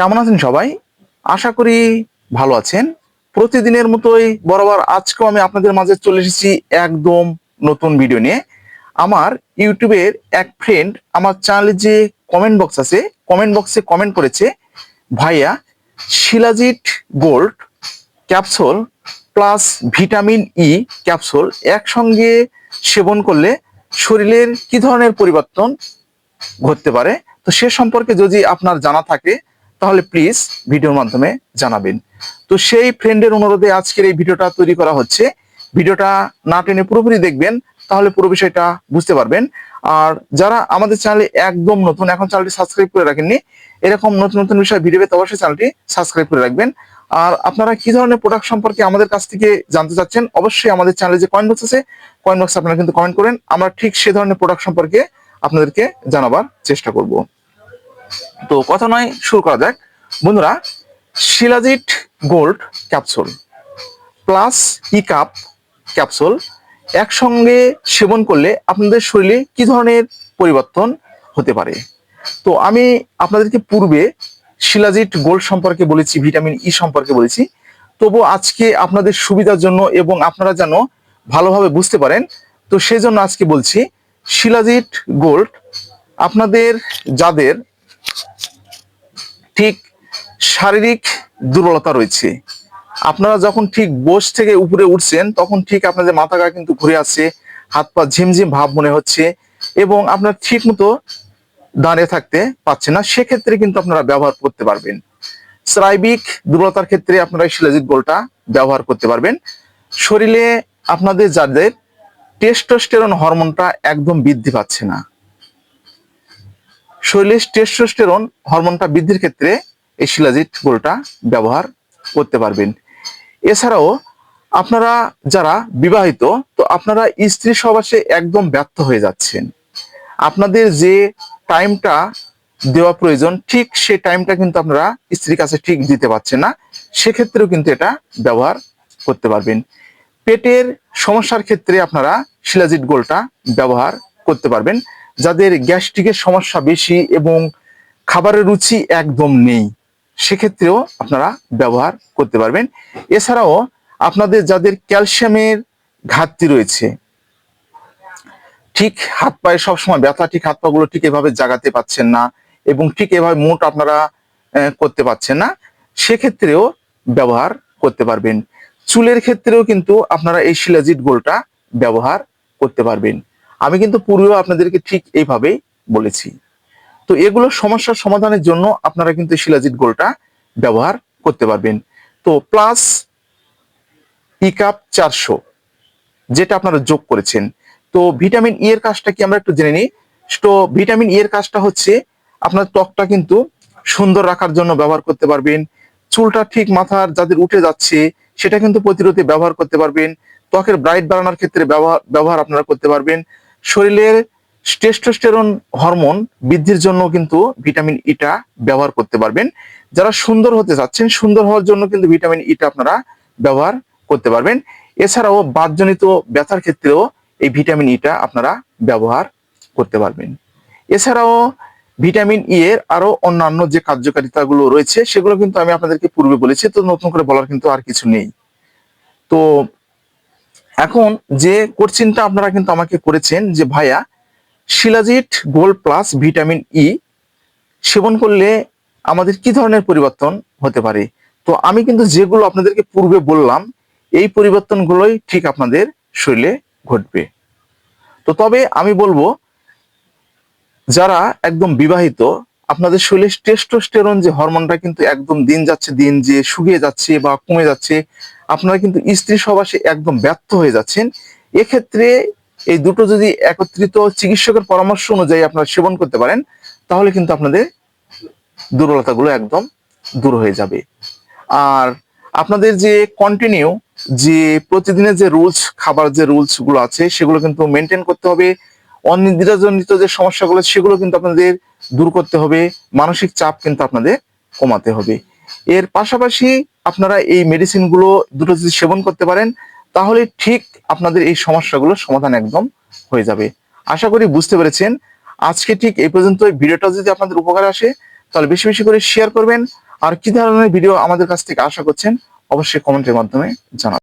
কেমন আছেন সবাই? আশা করি ভালো আছেন। প্রতিদিনের মতোই বরাবর আজকেও আমি আপনাদের মাঝে চলে এসেছি একদম নতুন ভিডিও নিয়ে। আমার ইউটিউবের এক ফ্রেন্ড আমার চ্যানেলে যে কমেন্ট বক্স আছে, কমেন্ট বক্সে কমেন্ট করেছে, ভাইয়া shilajit gold capsule plus vitamin E capsule একসঙ্গে সেবন করলে শরীরের কি ধরনের পরিবর্তন ঘটতে পারে। তো সে সম্পর্কে যদি আপনার জানা থাকে তাহলে প্লিজ ভিডিওর মাধ্যমে জানাবেন। তো সেই ফ্রেন্ডের অনুরোধে আজকের এই ভিডিওটা তৈরি করা হচ্ছে। ভিডিওটা না টেনে পুরোপুরি দেখবেন, তাহলে পুরো বিষয়টা বুঝতে পারবেন। আর যারা আমাদের চ্যানেলে একদম নতুন, এখন চ্যানেলটি সাবস্ক্রাইব করে রাখেননি, এরকম নতুন নতুন বিষয় ভিডিও পেতে অবশ্যই চ্যানেলটি সাবস্ক্রাইব করে রাখবেন। আর আপনারা কি ধরনের প্রোডাক্ট সম্পর্কে আমাদের কাছ থেকে জানতে চাচ্ছেন, অবশ্যই আমাদের চ্যানেলে যে কমেন্ট বক্স আছে, কমেন্ট বক্সে আপনারা কিন্তু কমেন্ট করেন, আমরা ঠিক সে ধরনের প্রোডাক্ট সম্পর্কে আপনাদেরকে জানাবার চেষ্টা করব। তো কথা নয়, শুরু করা যাক। বন্ধুরা, shilajit gold capsule plus E cup capsule একসঙ্গে সেবন করলে আপনাদের শরীরে কি ধরনের পরিবর্তন হতে পারে। তো আমি আপনাদেরকে পূর্বে শিলাজিৎ গোল্ড সম্পর্কে বলেছি, ভিটামিন ই সম্পর্কে বলেছি। তবু আজকে আপনাদের সুবিধার জন্য এবং আপনারা যেন ভালোভাবে বুঝতে পারেন, তো সেই জন্য আজকে বলছি শিলাজিৎ গোল্ড আপনাদের যাদের ঠিক শারীরিক দুর্বলতা রয়েছে, আপনারা যখন ঠিক বস থেকে উপরে উঠছেন তখন ঠিক আপনাদের মাথা গা কিন্তু ঘুরে আসছে, হাত পা ঝিমঝিম ভাব মনে হচ্ছে এবং আপনার ঠিক মতো দাঁড়িয়ে থাকতে পারছেন না, সেক্ষেত্রে কিন্তু আপনারা ব্যবহার করতে পারবেন। শারীরিক দুর্বলতার ক্ষেত্রে আপনারা শিলাজিৎ গোল্ডটা ব্যবহার করতে পারবেন। শরীরে আপনাদের যাদের টেস্টোস্টেরন হরমোনটা একদম বৃদ্ধি পাচ্ছে না, শরীরে টেস্টোস্টেরন হরমোনটা বৃদ্ধির ক্ষেত্রে এই শিলাজিৎ গোল্ডটা ব্যবহার করতে পারবেন। এছাড়াও আপনারা যারা বিবাহিত, তো আপনারা স্ত্রী সহবাসে একদম ব্যর্থ হয়ে যাচ্ছেন, আপনাদের যে টাইমটা দেওয়া প্রয়োজন ঠিক সেই টাইমটা কিন্তু আপনারা স্ত্রীর কাছে ঠিক দিতে পারছেন না, সেক্ষেত্রেও কিন্তু এটা ব্যবহার করতে পারবেন। পেটের সমস্যার ক্ষেত্রে আপনারা শিলাজিৎ গোল্ডটা ব্যবহার করতে পারবেন। যাদের গ্যাস্ট্রিকের সমস্যা বেশি এবং খাবারের রুচি একদম নেই, সেক্ষেত্রেও আপনারা ব্যবহার করতে পারবেন। এছাড়াও আপনাদের যাদের ক্যালসিয়ামের ঘাটতি রয়েছে, ঠিক হাত পায়ে সবসময় ব্যথা, ঠিক হাত পাগুলো ঠিক এভাবে জাগাতে পাচ্ছেন না এবং ঠিক এভাবে মোট আপনারা করতে পারছেন না, সেক্ষেত্রেও ব্যবহার করতে পারবেন। চুলের ক্ষেত্রেও কিন্তু আপনারা এই শিলাজিৎ গোল্ডটা ব্যবহার করতে পারবেন। আমি কিন্তু পূর্বেও আপনাদেরকে ঠিক এইভাবেই বলেছি। তো এগুলো সমস্যার সমাধানের জন্য আপনারা কিন্তু শিলাজিৎ গোল্ডটা ব্যবহার করতে পারবেন। তো প্লাস ই কাপ 400 যেটা আপনারা যোগ করেছেন, তো ভিটামিন ই এর কাজটা কি আমরা একটু জেনে নিই। তো ভিটামিন ই এর কাজটা হচ্ছে আপনার ত্বকটা কিন্তু সুন্দর রাখার জন্য ব্যবহার করতে পারবেন। চুলটা ঠিক মাথার যাদের উঠে যাচ্ছে সেটা কিন্তু প্রতিরোধে ব্যবহার করতে পারবেন। ত্বকের ব্রাইট বাড়ানোর ক্ষেত্রে ব্যবহার আপনারা করতে পারবেন। শরীরের টেস্টোস্টেরন হরমোন বৃদ্ধির জন্য কিন্তু ভিটামিন ইটা ব্যবহার করতে পারবেন। যারা সুন্দর হতে যাচ্ছেন, সুন্দর হওয়ার জন্য কিন্তু ভিটামিন ইটা আপনারা ব্যবহার করতে পারবেন। এছাড়াও বাতজনিত ব্যথার ক্ষেত্রেও এই ভিটামিন ইটা আপনারা ব্যবহার করতে পারবেন। এছাড়াও ভিটামিন ই এর আরো অন্যান্য যে কার্যকারিতাগুলো রয়েছে সেগুলো কিন্তু আমি আপনাদেরকে পূর্বে বলেছি, তো নতুন করে বলার কিন্তু আর কিছু নেই। তো এখন যে কোশ্চেনটা আপনারা কিন্তু আমাকে করেছেন যে ভাইয়া shilajit gold plus vitamin E সেবন করলে আমাদের কি ধরনের পরিবর্তন হতে পারে। তো আমি কিন্তু যেগুলো আপনাদেরকে পূর্বে বললাম এই পরিবর্তনগুলোই ঠিক আপনাদের শরীরে ঘটবে। তো তবে আমি বলবো যারা একদম বিবাহিত, আপনাদের শরীরে টেস্টোস্টেরন যে হরমোনটা কিন্তু একদম দিন যাচ্ছে দিন যে শুকিয়ে যাচ্ছে বা কমে যাচ্ছে, আপনারা কিন্তু স্ত্রী সহবাসে একদম ব্যর্থ হয়ে যাচ্ছেন, এক্ষেত্রে এই দুটো যদি একত্রিত চিকিৎসকের পরামর্শ অনুযায়ী আপনারা সেবন করতে পারেন, তাহলে কিন্তু আপনাদের দুর্বলতাগুলো একদম দূর হয়ে যাবে। আর আপনাদের যে কন্টিনিউ যে প্রতিদিনের যে রুলস, খাবার যে রুলস গুলো আছে সেগুলো কিন্তু মেনটেন করতে হবে। অনিদ্রাজনিত যে সমস্যাগুলো সেগুলো কিন্তু আপনাদের দূর করতে হবে। মানসিক চাপ কিন্তু আপনাদের কমাতে হবে। এর পাশাপাশি আপনারা এই মেডিসিন গুলো দুটো যদি সেবন করতে পারেন, তাহলে ঠিক আপনাদের এই সমস্যাগুলো সমাধান একদম হয়ে যাবে। আশা করি বুঝতে পেরেছেন। আজকে ঠিক এই পর্যন্ত। ভিডিওটা যদি আপনাদের উপকারে আসে তাহলে বেশি বেশি করে শেয়ার করবেন। আর কি ধরনের ভিডিও আমাদের কাছ থেকে আশা করছেন অবশ্যই কমেন্টের মাধ্যমে জানাবেন।